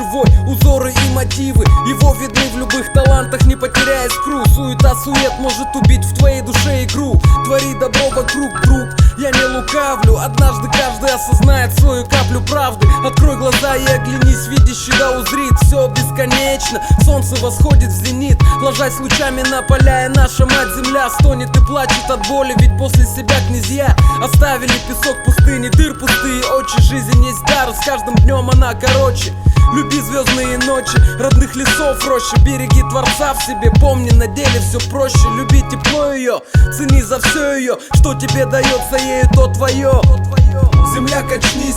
живой, узоры и мотивы его видны в любых талантах, не потеряя искру. Суета, сует может убить в твоей душе игру. Твори добро вокруг, друг, я не лукавлю. Однажды каждый осознает свою каплю правды. Открой глаза и оглянись, видящий да узрит. Все бесконечно, солнце восходит в зенит, ложась лучами на поля, и наша мать-земля стонет и плачет от боли, ведь после себя князья оставили песок пустыни, дыр пустые очи. Жизнь есть дар, с каждым днем она короче. Люби звездные ночи, родных лесов роще, береги Творца в себе, помни, на деле все проще. Люби тепло ее, цени за все ее, что тебе дается ею, то твое. Земля, качнись,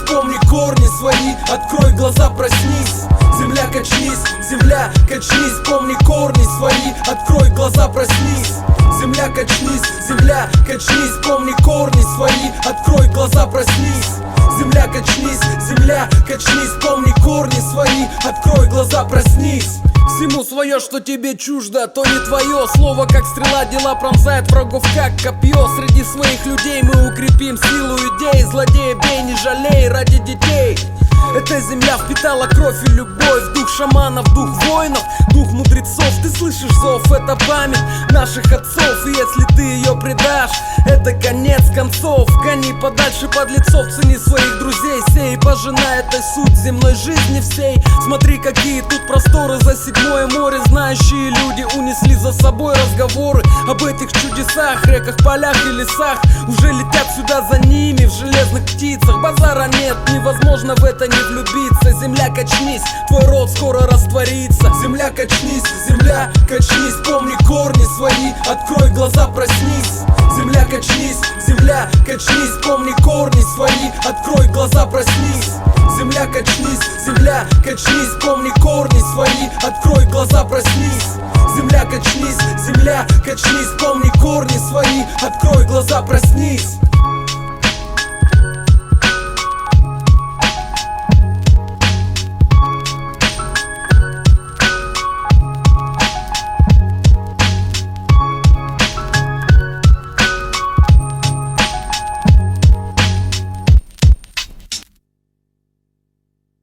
помни корни свои, открой глаза, проснись. Земля, качнись, помни корни свои, открой глаза, проснись. Земля, качнись, помни корни свои, открой глаза, проснись. Земля, качнись, помни корни свои, открой глаза, проснись. Всему свое, что тебе чуждо, то не твое. Слово как стрела, дела пронзает врагов как копье. Среди своих людей мы укрепим силу идей. Злодея бей, не жалей, ради детей. Эта земля впитала кровь и любовь, дух шаманов, дух воинов, дух мудрецов. Ты слышишь зов, это память наших отцов. И если ты ее предашь, это конец концов. Гони подальше подлецов, цени своих друзей, сей, пожинай этой суть земной жизни всей. Смотри, какие тут просторы за седьмое море. Знающие люди унесли за собой разговоры об этих чудесах, реках, полях и лесах. Уже летят сюда за ними в железных птицах. Базара нет, невозможно в это не влюбиться. Земля, качнись, твой род скоро растворится. Земля, качнись, помни корни свои, открой глаза, проснись. Земля, качнись, помни корни свои, открой глаза, проснись. Земля, качнись, помни корни свои, открой глаза, проснись. Земля, качнись, помни корни свои, открой глаза, проснись.